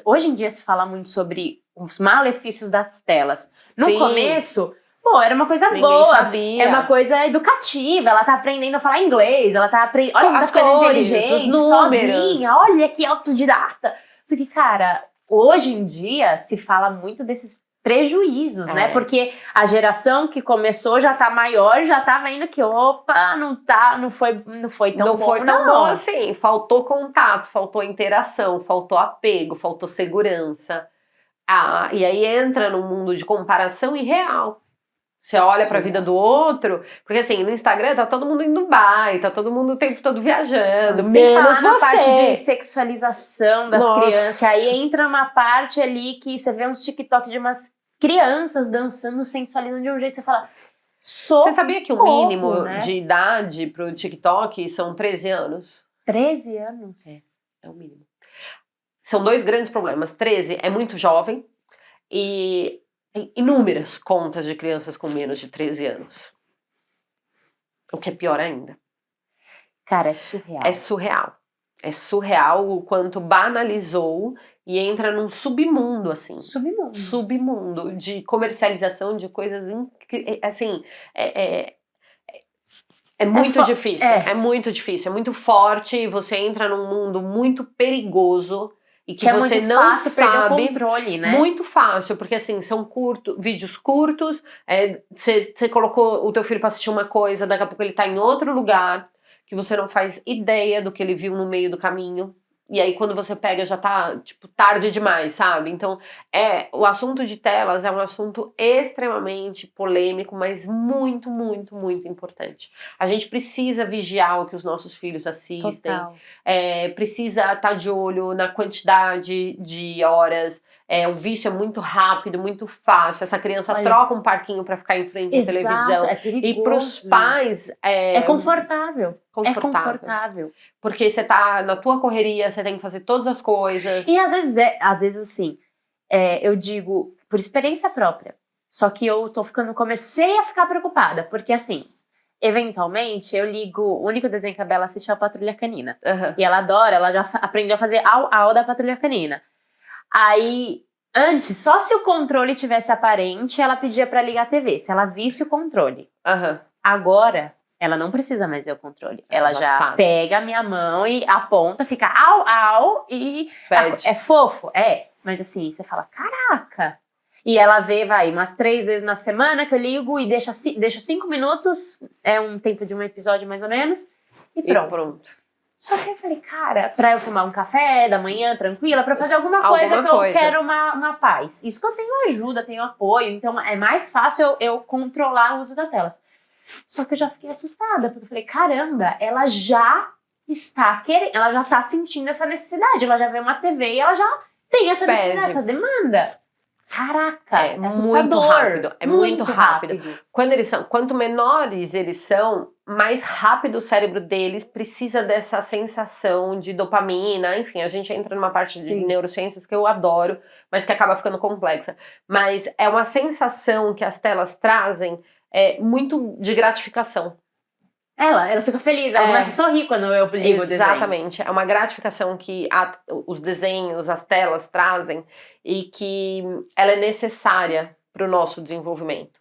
Hoje em dia se fala muito sobre os malefícios das telas. No Sim. começo, pô, era uma coisa Ninguém boa. sabia. É uma coisa educativa. Ela tá aprendendo a falar inglês. Ela tá aprendendo. Olha, As tá ficando cores, inteligente, os números. sozinha. Olha que autodidata. Isso que, cara, hoje em dia se fala muito desses prejuízos, né? Porque a geração que começou já tá maior, já tá vendo que, opa, não foi tão bom. Não foi tão bom assim. Faltou contato, faltou interação, faltou apego, faltou segurança. E aí entra no mundo de comparação irreal. Você olha pra vida do outro, porque assim, no Instagram tá todo mundo em Dubai, tá todo mundo o tempo todo viajando, menos na você. parte de sexualização das crianças, que aí entra uma parte ali que você vê uns TikTok de umas crianças dançando, sensualizando de um jeito que você fala, Você sabia que o mínimo né? de idade pro TikTok são 13 anos? 13 anos? É o mínimo. São dois grandes problemas. 13 é muito jovem e tem inúmeras contas de crianças com menos de 13 anos. O que é pior ainda. Cara, é surreal. É surreal. É surreal o quanto banalizou e entra num submundo, assim. Submundo de comercialização de coisas, assim, é muito difícil. É muito difícil, é muito forte e você entra num mundo muito perigoso e que você muito não fácil sabe. perder o controle, né? Muito fácil, porque assim, são vídeos curtos, você colocou o teu filho pra assistir uma coisa, daqui a pouco ele tá em outro lugar, que você não faz ideia do que ele viu no meio do caminho. E aí quando você pega já tá, tipo, tarde demais, sabe? Então, o assunto de telas é um assunto extremamente polêmico, mas muito, muito, muito importante. A gente precisa vigiar o que os nossos filhos assistem. Total. Precisa estar de olho na quantidade de horas. O vício é muito rápido, muito fácil. Essa criança troca um parquinho pra ficar em frente à televisão. É perigoso. E pros pais é confortável. É confortável. Porque você tá na tua correria, você tem que fazer todas as coisas. E às vezes assim, eu digo por experiência própria. Só que eu comecei a ficar preocupada, porque assim, eventualmente eu ligo, o único desenho que a Bela assiste é a Patrulha Canina. E ela adora, ela já aprendeu a fazer au da Patrulha Canina. Aí, antes, só se o controle tivesse aparente, ela pedia pra ligar a TV, se ela visse o controle. Agora, ela não precisa mais ver o controle. Ela já sabe. Pega a minha mão e aponta, fica au e pede. É fofo, mas assim, você fala, caraca. E ela vê, umas 3 vezes na semana que eu ligo e deixo 5 minutos, é um tempo de um episódio mais ou menos, e pronto. Só que eu falei, cara, pra eu tomar um café da manhã, tranquila, pra fazer alguma coisa que eu quero uma paz. Isso que eu tenho ajuda, tenho apoio, então é mais fácil eu controlar o uso das telas. Só que eu já fiquei assustada, porque eu falei, caramba, ela já está querendo, ela já tá sentindo essa necessidade, ela já vê uma TV e ela já tem essa necessidade, essa demanda. Caraca, é assustador. Muito rápido. Quanto menores eles são, mais rápido o cérebro deles precisa dessa sensação de dopamina. Enfim, a gente entra numa parte de neurociências que eu adoro, mas que acaba ficando complexa. Mas é uma sensação que as telas trazem muito de gratificação. Ela fica feliz, ela começa a sorrir quando eu ligo o desenho. Exatamente, é uma gratificação que os desenhos, as telas trazem e que ela é necessária para o nosso desenvolvimento.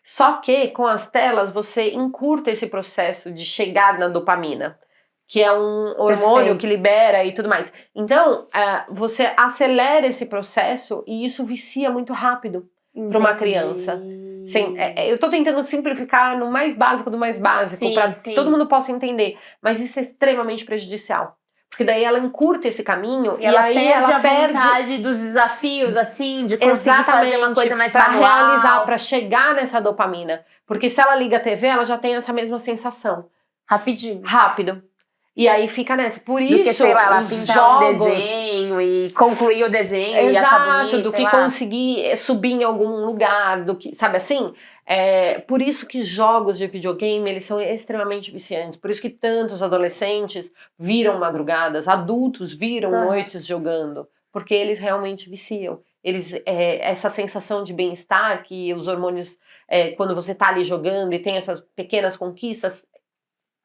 Só que com as telas você encurta esse processo de chegar na dopamina, que é um hormônio que libera e tudo mais. Então, você acelera esse processo e isso vicia muito rápido para uma criança. Sim, eu tô tentando simplificar no mais básico do mais básico, para que todo mundo possa entender, mas isso é extremamente prejudicial. Porque daí ela encurta esse caminho e aí ela perde a vontade dos desafios, assim, de conseguir fazer uma coisa mais pra realizar, para chegar nessa dopamina. Porque se ela liga a TV, ela já tem essa mesma sensação. Rapidinho. Rápido. E aí fica nessa. Por isso, do que, sei lá, ela pintar um desenho e concluir o desenho e achar bonito, do que conseguir subir em algum lugar, do que, sabe assim? Por isso que jogos de videogame, eles são extremamente viciantes. Por isso que tantos adolescentes viram madrugadas, adultos viram noites jogando. Porque eles realmente viciam. Essa sensação de bem-estar que os hormônios, quando você tá ali jogando e tem essas pequenas conquistas,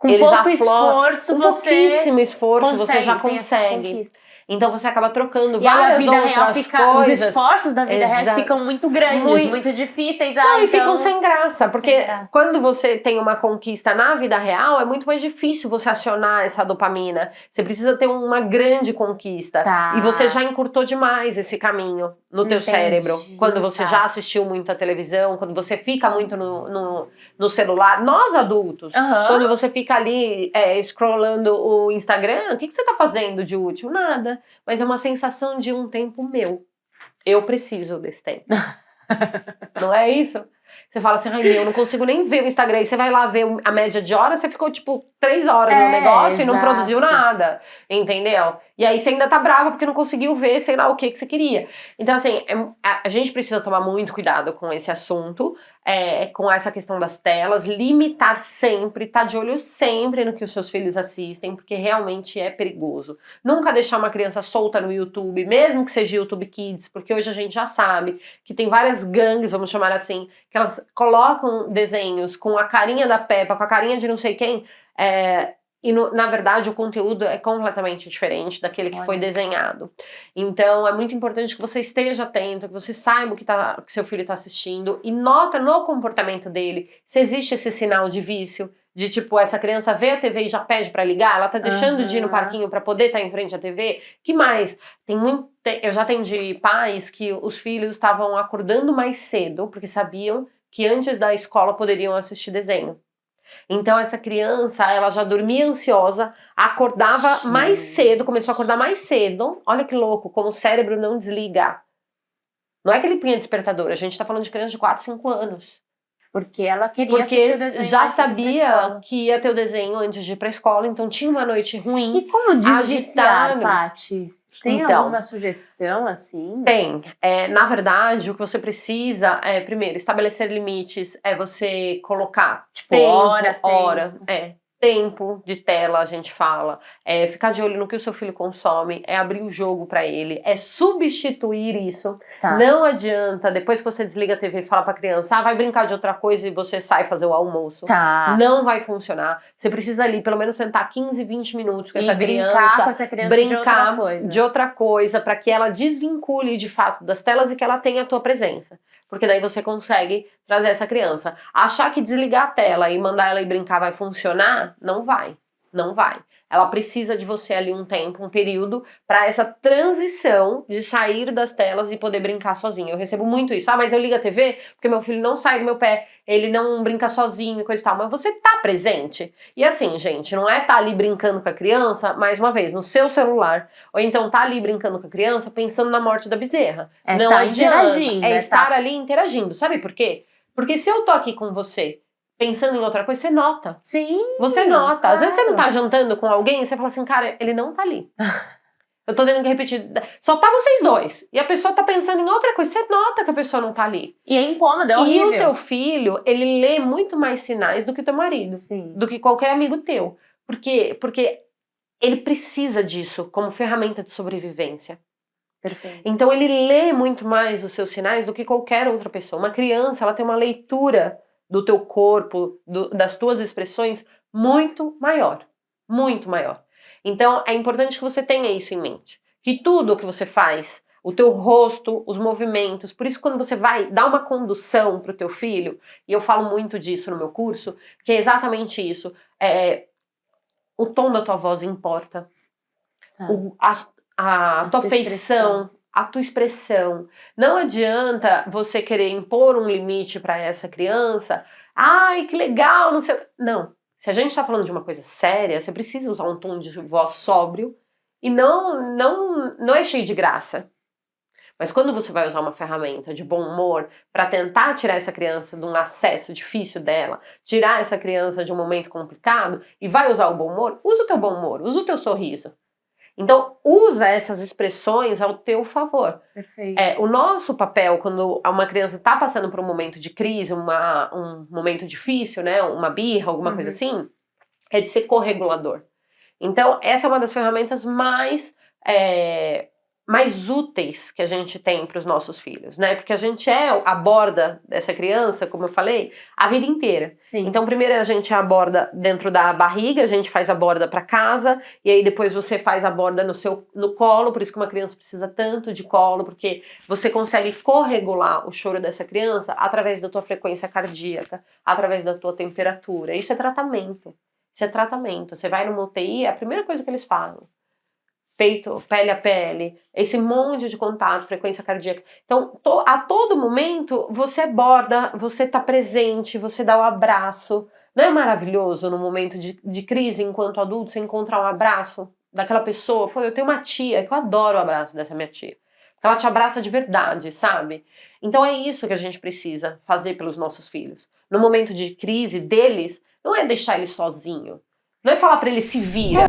Com eles pouco afloram. esforço, Com você pouquíssimo esforço, você já tem essas consegue. conquistas. Então você acaba trocando E aí a várias vida real outras fica, os coisas. esforços da vida real ficam muito grandes, muito difíceis. Não, e então, ficam sem graça, porque graça. quando você tem uma conquista na vida real, é muito mais difícil você acionar essa dopamina. Você precisa ter uma grande conquista. Tá. E você já encurtou demais esse caminho no teu cérebro. Quando você já assistiu muita televisão, quando você fica muito no celular. Nós adultos, quando você fica ali scrollando o Instagram, o que você tá fazendo de útil? Nada. Mas é uma sensação de um tempo meu. Eu preciso desse tempo. Não é isso? Você fala assim, ai meu, eu não consigo nem ver o Instagram. Aí você vai lá ver a média de horas, você ficou tipo 3 horas no negócio e não produziu nada. Entendeu? E aí você ainda tá brava porque não conseguiu ver, sei lá o que você queria. Então assim, a gente precisa tomar muito cuidado com esse assunto, com essa questão das telas, limitar sempre, tá de olho sempre no que os seus filhos assistem, porque realmente é perigoso. Nunca deixar uma criança solta no YouTube, mesmo que seja YouTube Kids, porque hoje a gente já sabe que tem várias gangues, vamos chamar assim, que elas colocam desenhos com a carinha da Peppa, com a carinha de não sei quem, e na verdade o conteúdo é completamente diferente daquele que foi desenhado. Então é muito importante que você esteja atento, que você saiba o que seu filho está assistindo e nota no comportamento dele se existe esse sinal de vício, de tipo, essa criança vê a TV e já pede para ligar, ela tá deixando de ir no parquinho para poder estar em frente à TV. Que mais? Eu já atendi pais que os filhos estavam acordando mais cedo porque sabiam que antes da escola poderiam assistir desenho. Então essa criança, ela já dormia ansiosa, acordava mais cedo, começou a acordar mais cedo. Olha que louco, como o cérebro não desliga. Não é que ele punha despertador, a gente tá falando de criança de 4, 5 anos. Porque ela queria assistir o desenho. Já sabia que ia ter o desenho antes de ir pra escola, então tinha uma noite ruim. E como desviciar, Paty? Tem alguma sugestão assim? Tem. Na verdade, o que você precisa é, primeiro, estabelecer limites, você colocar tipo, hora. Tempo de tela, a gente fala, ficar de olho no que o seu filho consome, abrir o jogo pra ele, substituir isso. Tá. Não adianta, depois que você desliga a TV e fala pra criança, vai brincar de outra coisa e você sai fazer o almoço. Tá. Não vai funcionar. Você precisa ali, pelo menos sentar 15, 20 minutos com essa criança. Brincar com essa criança de outra coisa, pra que ela desvincule de fato das telas e que ela tenha a tua presença. Porque daí você consegue trazer essa criança. Achar que desligar a tela e mandar ela ir brincar vai funcionar? Não vai. Não vai. Ela precisa de você ali um tempo, um período, para essa transição de sair das telas e poder brincar sozinha. Eu recebo muito isso. Mas eu ligo a TV porque meu filho não sai do meu pé, ele não brinca sozinho e coisa e tal. Mas você tá presente. E assim, gente, não é tá ali brincando com a criança, mais uma vez, no seu celular. Ou então tá ali brincando com a criança pensando na morte da bezerra. Não tá adianta. Interagindo. Estar ali interagindo. Sabe por quê? Porque se eu tô aqui com você pensando em outra coisa, você nota. Sim. Você nota. Claro. Às vezes você não tá jantando com alguém e você fala assim, cara, ele não tá ali. Eu tô tendo que repetir. Só tá vocês dois. E a pessoa tá pensando em outra coisa. Você nota que a pessoa não tá ali. E é incômodo, é horrível. E o teu filho, ele lê muito mais sinais do que o teu marido. Sim. Do que qualquer amigo teu. Por quê? Porque ele precisa disso como ferramenta de sobrevivência. Perfeito. Então ele lê muito mais os seus sinais do que qualquer outra pessoa. Uma criança, ela tem uma leitura do teu corpo, das tuas expressões muito maior. Muito maior. Então é importante que você tenha isso em mente. Que tudo o que você faz, o teu rosto, os movimentos, por isso quando você vai dar uma condução pro teu filho, e eu falo muito disso no meu curso, que é exatamente isso, o tom da tua voz importa. A tua feição, a tua expressão. Não adianta você querer impor um limite para essa criança. Ai, que legal, não sei. Não. Se a gente está falando de uma coisa séria, você precisa usar um tom de voz sóbrio e não é cheio de graça. Mas quando você vai usar uma ferramenta de bom humor para tentar tirar essa criança de um acesso difícil dela, tirar essa criança de um momento complicado e vai usar o bom humor, usa o teu bom humor, usa o teu sorriso. Então, usa essas expressões ao teu favor. Perfeito. O nosso papel, quando uma criança está passando por um momento de crise, um momento difícil, né, uma birra, alguma coisa assim, é de ser corregulador. Então, essa é uma das ferramentas mais mais úteis que a gente tem para os nossos filhos, né? Porque a gente aborda dessa criança, como eu falei, a vida inteira. Sim. Então, primeiro a gente aborda dentro da barriga, a gente faz a borda para casa, e aí depois você faz a borda no colo, por isso que uma criança precisa tanto de colo, porque você consegue corregular o choro dessa criança através da tua frequência cardíaca, através da tua temperatura. Isso é tratamento. Isso é tratamento. Você vai numa UTI, é a primeira coisa que eles falam. Peito, pele a pele, esse monte de contato, frequência cardíaca. Então, a todo momento, você aborda, você tá presente, você dá o abraço. Não é maravilhoso no momento de crise, enquanto adulto, você encontrar um abraço daquela pessoa? Pô, eu tenho uma tia, que eu adoro o abraço dessa minha tia. Ela te abraça de verdade, sabe? Então é isso que a gente precisa fazer pelos nossos filhos. No momento de crise deles, não é deixar eles sozinhos. Não é falar pra eles se vira.